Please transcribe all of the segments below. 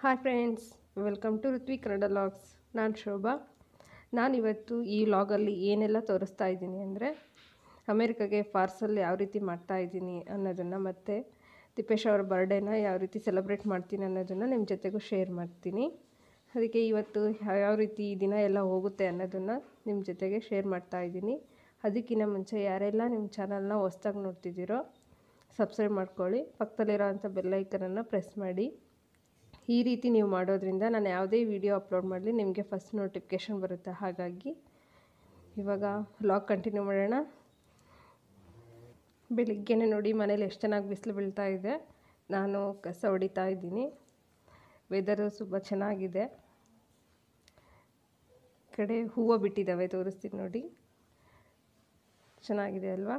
Hi friends, welcome to Ruthvi Kannada logs. ನಾನು ಶೋಭಾ. ನಾನಿವತ್ತು ಈ ಲಾಗಲ್ಲಿ ಏನೆಲ್ಲ ತೋರಿಸ್ತಾ ಇದ್ದೀನಿ ಅಂದರೆ ಅಮೇರಿಕಾಗೆ ಪಾರ್ಸಲ್ ಯಾವ ರೀತಿ ಮಾಡ್ತಾ ಇದ್ದೀನಿ ಅನ್ನೋದನ್ನು, ಮತ್ತು ತಿಪ್ಪೇಶ್ ಅವರ ಬರ್ಡೇನ ಯಾವ ರೀತಿ ಸೆಲೆಬ್ರೇಟ್ ಮಾಡ್ತೀನಿ ಅನ್ನೋದನ್ನು ನಿಮ್ಮ ಜೊತೆಗೂ ಶೇರ್ ಮಾಡ್ತೀನಿ. ಅದಕ್ಕೆ ಇವತ್ತು ಯಾವ ರೀತಿ ಈ ದಿನ ಎಲ್ಲ ಹೋಗುತ್ತೆ ಅನ್ನೋದನ್ನು ನಿಮ್ಮ ಜೊತೆಗೆ ಶೇರ್ ಮಾಡ್ತಾ ಇದ್ದೀನಿ. ಅದಕ್ಕಿಂತ ಮುಂಚೆ ಯಾರೆಲ್ಲ ನಿಮ್ಮ ಚಾನಲ್ನ ಹೊಸ್ದಾಗಿ ನೋಡ್ತಿದ್ದೀರೋ ಸಬ್ಸ್ಕ್ರೈಬ್ ಮಾಡ್ಕೊಳ್ಳಿ, ಪಕ್ಕದಲ್ಲಿರೋ ಅಂಥ ಬೆಲ್ಲೈಕನನ್ನು ಪ್ರೆಸ್ ಮಾಡಿ. ಈ ರೀತಿ ನೀವು ಮಾಡೋದ್ರಿಂದ ನಾನು ಯಾವುದೇ ವಿಡಿಯೋ ಅಪ್ಲೋಡ್ ಮಾಡಲಿ ನಿಮಗೆ ಫಸ್ಟ್ ನೋಟಿಫಿಕೇಷನ್ ಬರುತ್ತೆ. ಹಾಗಾಗಿ ಇವಾಗ ವ್ಲಾಗ್ ಕಂಟಿನ್ಯೂ ಮಾಡೋಣ. ಬೆಳಿಗ್ಗೆನೇ ನೋಡಿ ಮನೇಲಿ ಎಷ್ಟು ಚೆನ್ನಾಗಿ ಬಿಸಿಲು ಬೀಳ್ತಾ ಇದೆ. ನಾನು ಕಸ ಹೊಡಿತಾ ಇದ್ದೀನಿ. ವೆದರು ತುಂಬ ಚೆನ್ನಾಗಿದೆ. ಕಡೆ ಹೂವು ಬಿಟ್ಟಿದ್ದಾವೆ, ತೋರಿಸ್ತೀನಿ ನೋಡಿ. ಚೆನ್ನಾಗಿದೆ ಅಲ್ವಾ?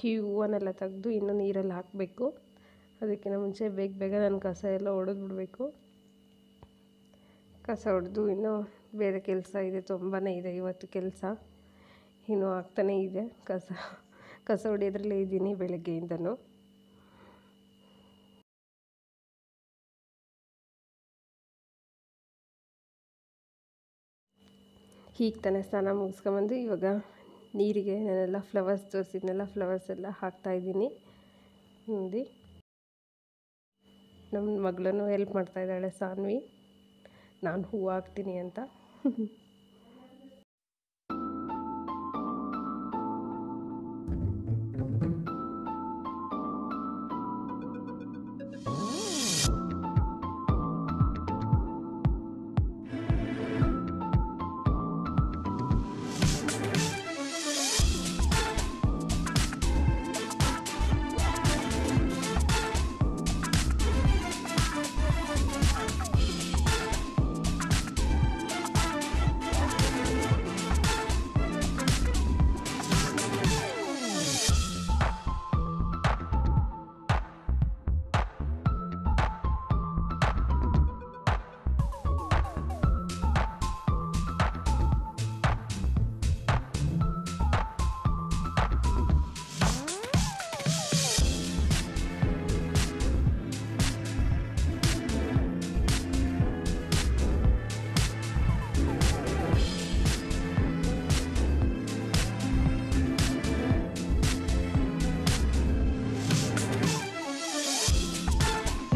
ಈ ಹೂವನ್ನೆಲ್ಲ ತೆಗೆದು ಇನ್ನೂ ನೀರಲ್ಲಿ ಹಾಕಬೇಕು. ಅದಕ್ಕಿಂತ ಮುಂಚೆ ಬೇಗ ನಾನು ಕಸ ಎಲ್ಲ ಹೊಡೆದ್ಬಿಡ್ಬೇಕು. ಕಸ ಹೊಡೆದು ಇನ್ನೂ ಬೇರೆ ಕೆಲಸ ಇದೆ, ತುಂಬಾ ಇದೆ ಇವತ್ತು ಕೆಲಸ. ಇನ್ನೂ ಆಗ್ತಾನೇ ಇದೆ. ಕಸ ಹೊಡೆಯೋದ್ರಲ್ಲೇ ಇದ್ದೀನಿ ಬೆಳಗ್ಗೆಯಿಂದನೂ. ಹೀಗೆ ತಾನೇ ಸ್ನಾನ ಮುಗಿಸ್ಕೊಂಬಂದು ಇವಾಗ ನೀರಿಗೆ ನಾನೆಲ್ಲ ಫ್ಲವರ್ಸ್ ತೋರಿಸಿದ್ನೆಲ್ಲ ಫ್ಲವರ್ಸ್ ಎಲ್ಲ ಹಾಕ್ತಾಯಿದ್ದೀನಿ. ನೋಡಿ, ನಮ್ಮ ಮಗಳನ್ನು ಹೆಲ್ಪ್ ಮಾಡ್ತಾಯಿದ್ದಾಳೆ ಸಾನ್ವಿ, ನಾನು ಹೂವು ಹಾಕ್ತೀನಿ ಅಂತ.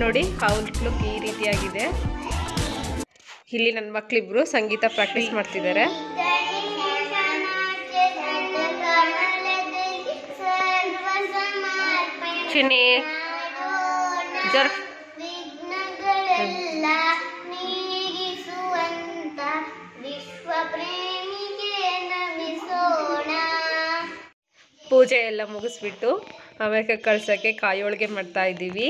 ನೋಡಿ, ಔಟ್ಲುಕ್ ಈ ರೀತಿಯಾಗಿದೆ. ಇಲ್ಲಿ ನನ್ನ ಮಕ್ಕಳಿಬ್ರು ಸಂಗೀತ ಪ್ರಾಕ್ಟೀಸ್ ಮಾಡ್ತಿದ್ದಾರೆ. ಚಿನ್ನಿ ಜರ ಪೂಜೆ ಎಲ್ಲ ಮುಗಿಸ್ಬಿಟ್ಟು ಆಮೇಲೆ ಕಳ್ಸೋಕ್ಕೆ ಕಾಯಿ ಹೋಳಿಗೆ ಮಾಡ್ತಾ ಇದ್ದೀವಿ.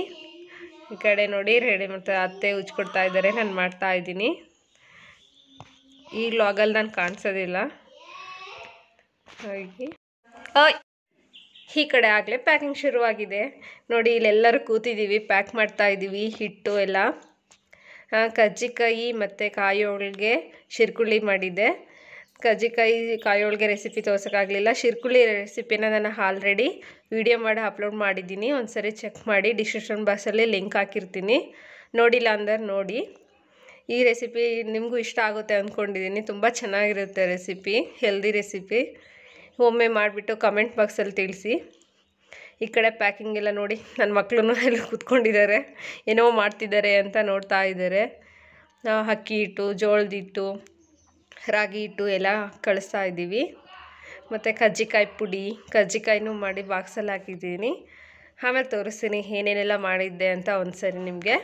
ಈ ಕಡೆ ನೋಡಿ ರೆಡಿ ಮಾಡ್ತಾ, ಅತ್ತೆ ಉಜ್ಕೊಡ್ತಾ ಇದ್ದಾರೆ, ನಾನು ಮಾಡ್ತಾ ಇದ್ದೀನಿ. ಈ ಲಾಗಲ್ಲಿ ನಾನು ಕಾಣಿಸೋದಿಲ್ಲ. ಹಾಗೆ ಈ ಕಡೆ ಆಗಲೇ ಪ್ಯಾಕಿಂಗ್ ಶುರುವಾಗಿದೆ. ನೋಡಿ, ಇಲ್ಲೆಲ್ಲರೂ ಕೂತಿದ್ದೀವಿ, ಪ್ಯಾಕ್ ಮಾಡ್ತಾ ಇದ್ದೀವಿ ಹಿಟ್ಟು ಎಲ್ಲ. ಕಜ್ಜಿಕಾಯಿ ಮತ್ತು ಕಾಯಿ ಹೋಳಿಗೆ ಶಿರ್ಕುಳಿ ಮಾಡಿದ್ದೆ. ಕಜ್ಜಿಕಾಯಿ ಕಾಯಿ ಹೋಳಿಗೆ ರೆಸಿಪಿ ತೋರ್ಸೋಕ್ಕಾಗಲಿಲ್ಲ. ಶಿರ್ಕುಳಿ ರೆಸಿಪಿನ ನಾನು ಆಲ್ರೆಡಿ ವಿಡಿಯೋ ಮಾಡಿ ಅಪ್ಲೋಡ್ ಮಾಡಿದ್ದೀನಿ. ಒಂದ್ಸರಿ ಚೆಕ್ ಮಾಡಿ, ಡಿಸ್ಕ್ರಿಪ್ಷನ್ ಬಾಕ್ಸಲ್ಲಿ ಲಿಂಕ್ ಹಾಕಿರ್ತೀನಿ. ನೋಡಿಲ್ಲ ಅಂದರೆ ನೋಡಿ. ಈ ರೆಸಿಪಿ ನಿಮಗೂ ಇಷ್ಟ ಆಗುತ್ತೆ ಅಂದ್ಕೊಂಡಿದ್ದೀನಿ. ತುಂಬ ಚೆನ್ನಾಗಿರುತ್ತೆ ರೆಸಿಪಿ, ಹೆಲ್ದಿ ರೆಸಿಪಿ. ಒಮ್ಮೆ ಮಾಡಿಬಿಟ್ಟು ಕಮೆಂಟ್ ಬಾಕ್ಸಲ್ಲಿ ತಿಳಿಸಿ. ಈ ಕಡೆ ಪ್ಯಾಕಿಂಗ್ ಎಲ್ಲ ನೋಡಿ, ನನ್ನ ಮಕ್ಕಳು ಎಲ್ಲ ಕೂತ್ಕೊಂಡಿದ್ದಾರೆ, ಏನೋ ಮಾಡ್ತಿದ್ದಾರೆ ಅಂತ ನೋಡ್ತಾ ಇದ್ದಾರೆ. ಅಕ್ಕಿ ಹಿಟ್ಟು, ಜೋಳದ ಹಿಟ್ಟು, ರಾಗಿ ಹಿಟ್ಟು ಎಲ್ಲ ಕಳಿಸ್ತಾ ಇದ್ದೀವಿ. ಮತ್ತು ಕಜ್ಜಿಕಾಯಿ ಪುಡಿ, ಕಜ್ಜಿಕಾಯಿನೂ ಮಾಡಿ ಬಾಕ್ಸಲ್ಲಿ ಹಾಕಿದ್ದೀನಿ. ಆಮೇಲೆ ತೋರಿಸ್ತೀನಿ ಏನೇನೆಲ್ಲ ಮಾಡಿದ್ದೆ ಅಂತ ಒಂದ್ಸರಿ ನಿಮಗೆ.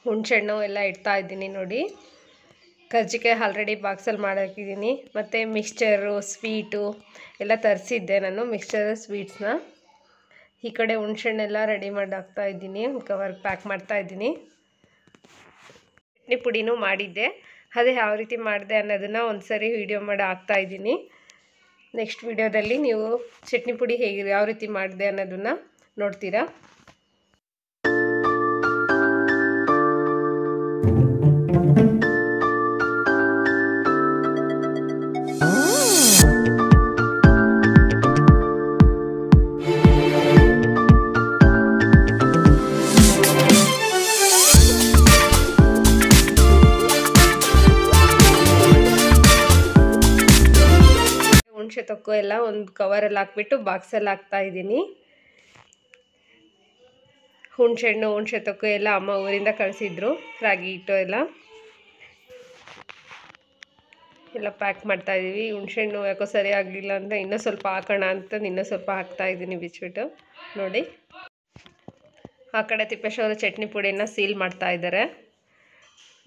ಹುಣಸೆಹಣ್ಣು ಎಲ್ಲ ಇಡ್ತಾ ಇದ್ದೀನಿ ನೋಡಿ. ಕರ್ಜಿಕಾಯಿ ಆಲ್ರೆಡಿ ಬಾಕ್ಸಲ್ಲಿ ಮಾಡಾಕಿದ್ದೀನಿ. ಮತ್ತು ಮಿಕ್ಸ್ಚರು ಸ್ವೀಟು ಎಲ್ಲ ತರಿಸಿದ್ದೆ ನಾನು, ಮಿಕ್ಸ್ಚರು ಸ್ವೀಟ್ಸ್ನ. ಈ ಕಡೆ ಹುಣಸೆಹಣ್ಣೆಲ್ಲ ರೆಡಿ ಮಾಡಿ ಹಾಕ್ತಾಯಿದ್ದೀನಿ, ಒಂದು ಕವರ್ ಪ್ಯಾಕ್ ಮಾಡ್ತಾಯಿದ್ದೀನಿ. ಚಟ್ನಿ ಪುಡಿನೂ ಮಾಡಿದ್ದೆ, ಅದೇ ಯಾವ ರೀತಿ ಮಾಡಿದೆ ಅನ್ನೋದನ್ನು ಒಂದು ಸರಿ ವೀಡಿಯೋ ಮಾಡಿ ಹಾಕ್ತಾಯಿದ್ದೀನಿ. ನೆಕ್ಸ್ಟ್ ವಿಡಿಯೋದಲ್ಲಿ ನೀವು ಚಟ್ನಿ ಪುಡಿ ಹೇಗೆ ಯಾವ ರೀತಿ ಮಾಡಿದೆ ಅನ್ನೋದನ್ನು ನೋಡ್ತೀರಾ. ಹುಣಸೆ ತೊಕ್ಕು ಎಲ್ಲ ಒಂದು ಕವರಲ್ಲಿ ಹಾಕ್ಬಿಟ್ಟು ಬಾಕ್ಸಲ್ಲಿ ಹಾಕ್ತಾಯಿದ್ದೀನಿ. ಹುಣಸೆಹಣ್ಣು ಹುಣಸೆ ತೊಕ್ಕು ಎಲ್ಲ ಅಮ್ಮ ಊರಿಂದ ಕಳಿಸಿದ್ರು, ರಾಗಿ ಹಿಟ್ಟು ಎಲ್ಲ ಪ್ಯಾಕ್ ಮಾಡ್ತಾಯಿದ್ದೀವಿ. ಹುಣಸೆಹಣ್ಣು ಯಾಕೋ ಸರಿ ಆಗಲಿಲ್ಲ ಅಂತ ಇನ್ನೂ ಸ್ವಲ್ಪ ಹಾಕೋಣ ಅಂತ ಇನ್ನೂ ಸ್ವಲ್ಪ ಹಾಕ್ತಾಯಿದ್ದೀನಿ ಬಿಚ್ಚಿಬಿಟ್ಟು ನೋಡಿ. ಆ ಕಡೆ ತಿಪ್ಪೇಶ್ವರ ಚಟ್ನಿ ಪುಡಿನ ಸೀಲ್ ಮಾಡ್ತಾಯಿದ್ದಾರೆ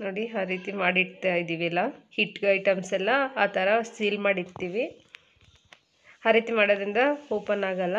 ನೋಡಿ. ಆ ರೀತಿ ಮಾಡಿಡ್ತಾ ಇದ್ದೀವಿ ಎಲ್ಲ ಹಿಟ್ಟು ಐಟಮ್ಸ್ ಎಲ್ಲ ಆ ಥರ ಸೀಲ್ ಮಾಡಿರ್ತೀವಿ. ಆ ರೀತಿ ಮಾಡೋದ್ರಿಂದ ಓಪನ್ ಆಗಲ್ಲ.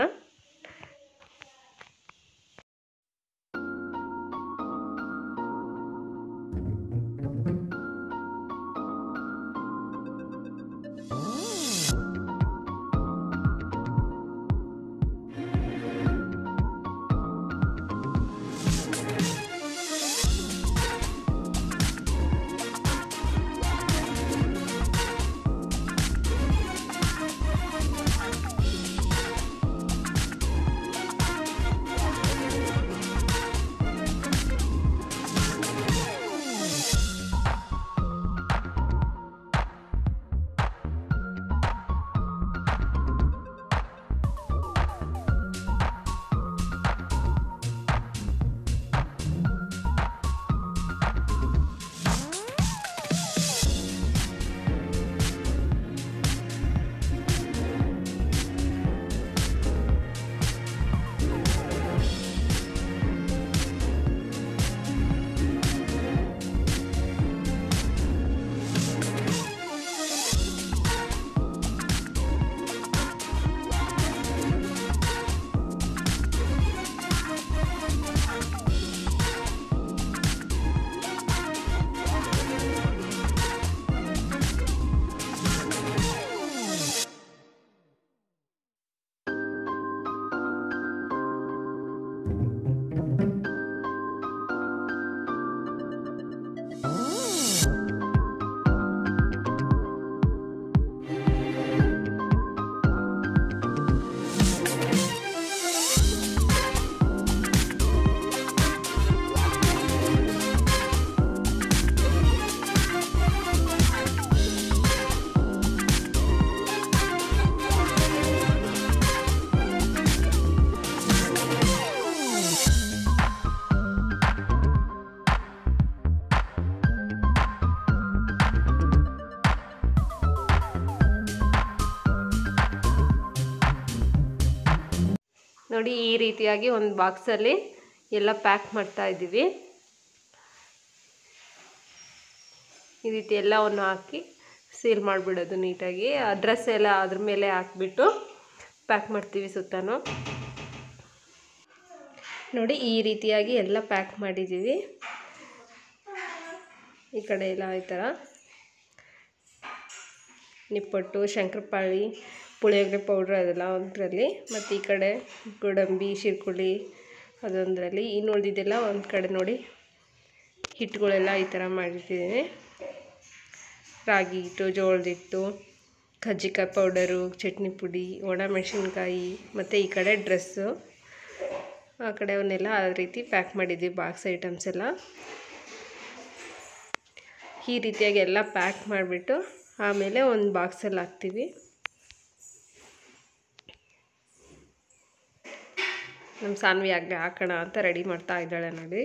ನೋಡಿ ಈ ರೀತಿಯಾಗಿ ಒಂದು ಬಾಕ್ಸಲ್ಲಿ ಎಲ್ಲ ಪ್ಯಾಕ್ ಮಾಡ್ತಾ ಇದ್ದೀವಿ. ಈ ರೀತಿ ಎಲ್ಲವನ್ನು ಹಾಕಿ ಸೀಲ್ ಮಾಡಿಬಿಡೋದು ನೀಟಾಗಿ. ಅಡ್ರೆಸ್ ಎಲ್ಲ ಅದ್ರ ಮೇಲೆ ಹಾಕ್ಬಿಟ್ಟು ಪ್ಯಾಕ್ ಮಾಡ್ತೀವಿ ಸುತ್ತನೂ. ನೋಡಿ ಈ ರೀತಿಯಾಗಿ ಎಲ್ಲ ಪ್ಯಾಕ್ ಮಾಡಿದ್ದೀವಿ. ಈ ಕಡೆ ಎಲ್ಲ ಈ ಥರ ನಿಪ್ಪಟ್ಟು, ಶಂಕರಪಾಳಿ, ಪುಳಿಯೋಗರೆ ಪೌಡ್ರ್ ಅದೆಲ್ಲ ಒಂದರಲ್ಲಿ, ಮತ್ತು ಈ ಕಡೆ ಗೋಡಂಬಿ, ಶಿರ್ಕುಳಿ ಅದೊಂದರಲ್ಲಿ. ಇನ್ನು ಉಳಿದಿದ್ದೆಲ್ಲ ಒಂದು ಕಡೆ ನೋಡಿ ಹಿಟ್ಟುಗಳೆಲ್ಲ ಈ ಥರ ಮಾಡಿಟ್ಟಿದ್ದೀನಿ. ರಾಗಿ ಹಿಟ್ಟು, ಜೋಳದ ಹಿಟ್ಟು, ಕಜ್ಜಿಕಾಯಿ ಪೌಡರು, ಚಟ್ನಿ ಪುಡಿ, ಒಣಮೆಣಸಿನ್ಕಾಯಿ, ಮತ್ತು ಈ ಕಡೆ ಡ್ರೆಸ್ಸು, ಆ ಕಡೆ ಅವನ್ನೆಲ್ಲ ಆ ರೀತಿ ಪ್ಯಾಕ್ ಮಾಡಿದ್ದೀವಿ ಬಾಕ್ಸ್ ಐಟಮ್ಸ್ ಎಲ್ಲ. ಈ ರೀತಿಯಾಗಿ ಎಲ್ಲ ಪ್ಯಾಕ್ ಮಾಡಿಬಿಟ್ಟು ಆಮೇಲೆ ಒಂದು ಬಾಕ್ಸಲ್ಲಿ ಹಾಕ್ತೀವಿ. ನಮ್ಮ ಸಾನ್ವಿ ಆಗಲೇ ಹಾಕೋಣ ಅಂತ ರೆಡಿ ಮಾಡ್ತಾ ಇದ್ದಾಳೆ ನೋಡಿ.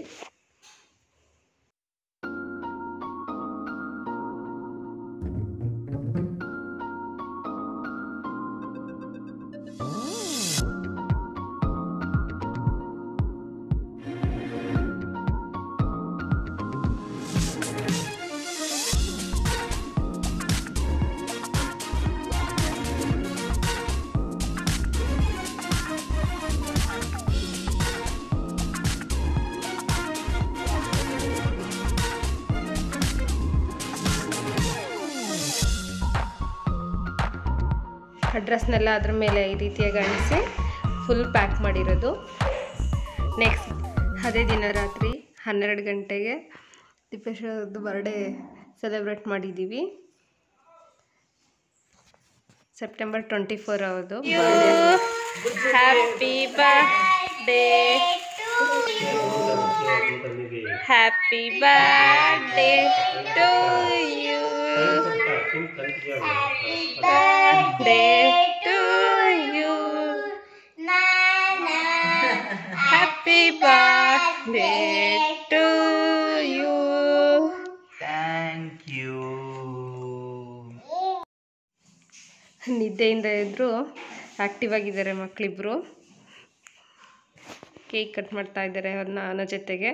ಡ್ರೆಸ್ನೆಲ್ಲ ಅದ್ರ ಮೇಲೆ ಈ ರೀತಿಯಾಗಿ ಅಂಟಿಸಿ ಫುಲ್ ಪ್ಯಾಕ್ ಮಾಡಿರೋದು. ನೆಕ್ಸ್ಟ್ ಅದೇ ದಿನ ರಾತ್ರಿ 12 ಗಂಟೆಗೆ ತಿಪ್ಪೇಶ್ವರದ್ದು ಬರ್ಡೇ ಸೆಲೆಬ್ರೇಟ್ ಮಾಡಿದ್ದೀವಿ. ಸೆಪ್ಟೆಂಬರ್ 24 ಅವ್ರದ್ದು birthday. Happy birthday, happy birthday to you, birthday to you, happy birthday to you. Thank you. ನಿದ್ದೆಯಿಂದ ಎದ್ರು ಆ್ಯಕ್ಟಿವ್ ಆಗಿದ್ದಾರೆ ಮಕ್ಕಳಿಬ್ರು. ಕೇಕ್ ಕಟ್ ಮಾಡ್ತಾ ಇದ್ದಾರೆ ಅವನ ಜೊತೆಗೆ.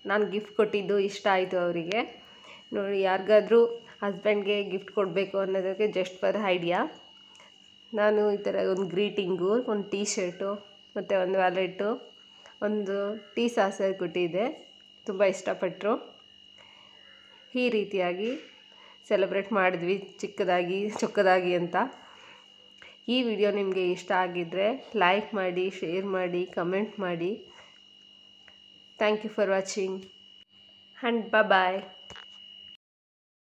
ನಾನು ಗಿಫ್ಟ್ ಕೊಟ್ಟಿದ್ದು ಇಷ್ಟ ಆಯಿತು ಅವರಿಗೆ. ನೋಡಿ, ಯಾರಿಗಾದ್ರೂ ಹಸ್ಬೆಂಡ್ಗೆ ಗಿಫ್ಟ್ ಕೊಡಬೇಕು ಅನ್ನೋದಕ್ಕೆ ಜಸ್ಟ್ ಫಾರ್ ಐಡಿಯಾ ನಾನು ಈ ಥರ ಒಂದು ಗ್ರೀಟಿಂಗು, ಒಂದು ಟೀ ಶರ್ಟು ಮತ್ತು ಒಂದು ವ್ಯಾಲೆಟು, ಒಂದು ಟೀ ಸಾಸರ್ ಕೊಟ್ಟಿದ್ದೆ. ತುಂಬ ಇಷ್ಟಪಟ್ಟರು. ಈ ರೀತಿಯಾಗಿ ಸೆಲೆಬ್ರೇಟ್ ಮಾಡಿದ್ವಿ ಚೊಕ್ಕದಾಗಿ ಅಂತ. ಈ ವಿಡಿಯೋ ನಿಮಗೆ ಇಷ್ಟ ಆಗಿದ್ದರೆ ಲೈಕ್ ಮಾಡಿ, ಶೇರ್ ಮಾಡಿ, ಕಮೆಂಟ್ ಮಾಡಿ. Thank you for watching and bye bye.